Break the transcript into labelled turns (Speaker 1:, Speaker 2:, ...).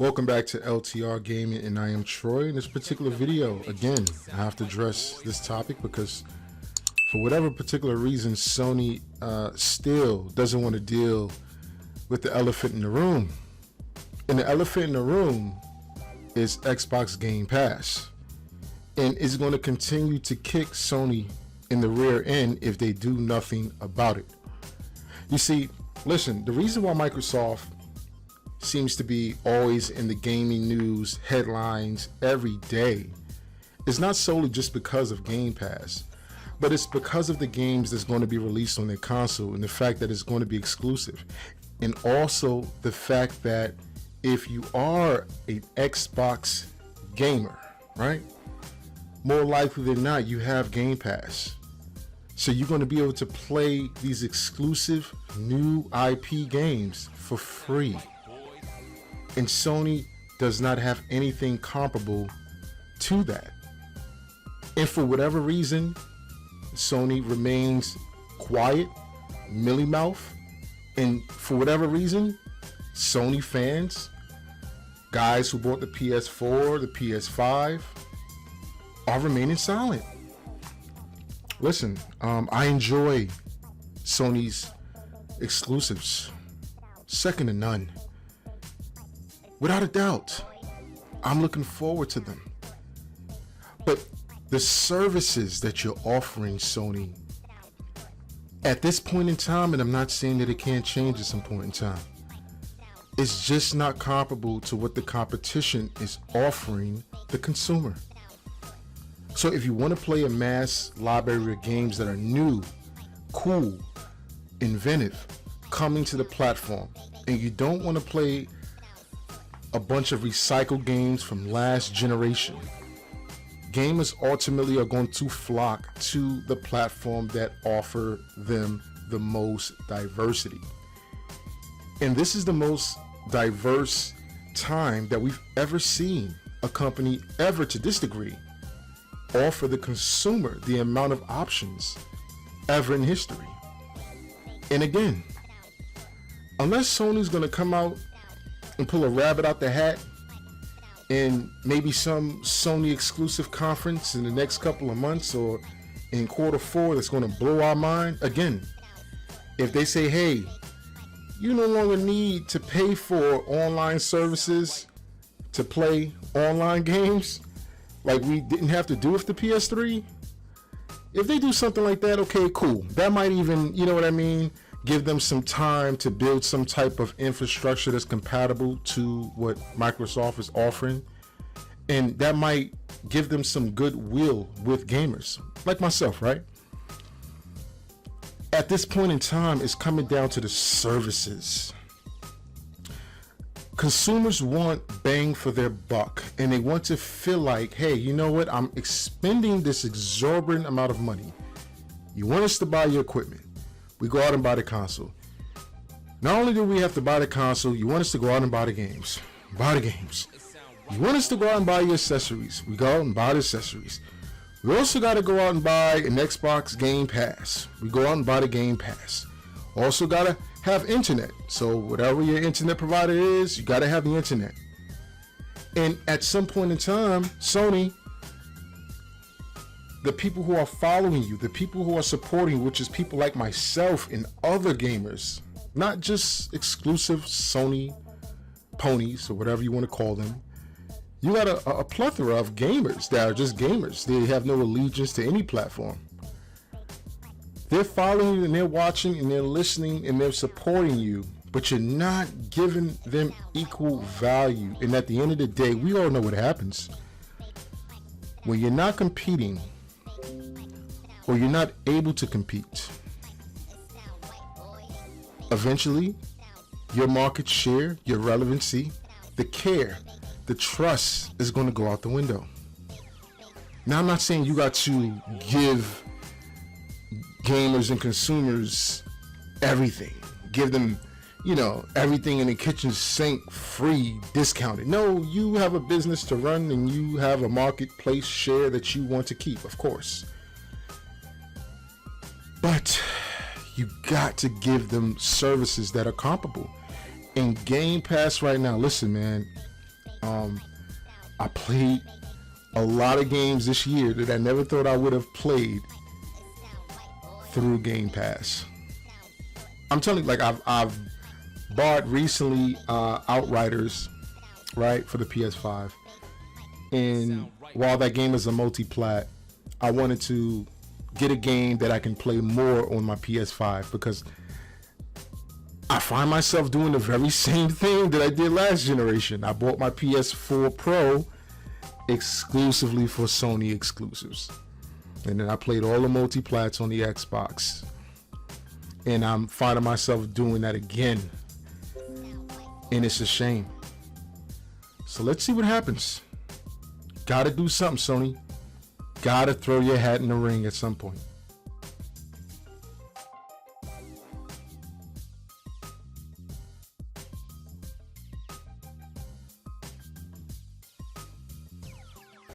Speaker 1: Welcome back to LTR Gaming, and I am Troy. In this particular video, again, I have to address this topic because for whatever particular reason, Sony still doesn't want to deal with the elephant in the room. And the elephant in the room is Xbox Game Pass. And it's going to continue to kick Sony in the rear end if they do nothing about it. You see, listen, the reason why Microsoft seems to be always in the gaming news headlines every day is not solely just because of Game Pass, but it's because of the games that's going to be released on their console and the fact that it's going to be exclusive. And also the fact that if you are an Xbox gamer, right, more likely than not, you have Game Pass. So you're going to be able to play these exclusive new IP games for free. And Sony does not have anything comparable to that. And for whatever reason, Sony remains quiet, mealy mouth. And for whatever reason, Sony fans, guys who bought the PS4, the PS5, are remaining silent. Listen, I enjoy Sony's exclusives, second to none. Without a doubt, I'm looking forward to them. But the services that you're offering, Sony, at this point in time, and I'm not saying that it can't change at some point in time, it's just not comparable to what the competition is offering the consumer. So if you want to play a mass library of games that are new, cool, inventive, coming to the platform, and you don't want to play a bunch of recycled games from last generation, gamers ultimately are going to flock to the platform that offer them the most diversity. And this is the most diverse time that we've ever seen a company ever, to this degree, offer the consumer the amount of options ever in history. And again, unless Sony's going to come out and pull a rabbit out the hat in maybe some Sony exclusive conference in the next couple of months or in Q4 that's going to blow our mind. Again, if they say, hey, you no longer need to pay for online services to play online games like we didn't have to do with the PS3, if they do something like that, okay, cool. That might even, you know what I mean, give them some time to build some type of infrastructure that's compatible to what Microsoft is offering. And that might give them some goodwill with gamers like myself, right? At this point in time, it's coming down to the services. Consumers want bang for their buck, and they want to feel like, hey, you know what? I'm expending this exorbitant amount of money. You want us to buy your equipment. We go out and buy the console. Not only do we have to buy the console, you want us to go out and buy the games. Buy the games. You want us to go out and buy your accessories. We go out and buy the accessories. We also got to go out and buy an Xbox Game Pass. We go out and buy the Game Pass. Also got to have internet. So whatever your internet provider is, you got to have the internet. And at some point in time, Sony, the people who are following you, the people who are supporting you, which is people like myself and other gamers, not just exclusive Sony ponies or whatever you want to call them. You got a plethora of gamers that are just gamers. They have no allegiance to any platform. They're following you and they're watching and they're listening and they're supporting you, but you're not giving them equal value. And at the end of the day, we all know what happens. When you're not competing, or you're not able to compete, eventually your market share, your relevancy, the care, the trust is going to go out the window. Now, I'm not saying you got to give gamers and consumers everything, give them, you know, everything in the kitchen sink free, discounted. No, you have a business to run and you have a marketplace share that you want to keep, of course. But you got to give them services that are comparable. And Game Pass right now, listen, man, I played a lot of games this year that I never thought I would have played through Game Pass. I'm telling you, like I've bought recently Outriders, right, for the PS5. And while that game is a multi-plat, I wanted to get a game that I can play more on my PS5 because I find myself doing the very same thing that I did last generation. I bought my PS4 Pro exclusively for Sony exclusives. And then I played all the multi-plats on the Xbox. And I'm finding myself doing that again. And it's a shame. So let's see what happens. Gotta do something, Sony. Gotta throw your hat in the ring at some point.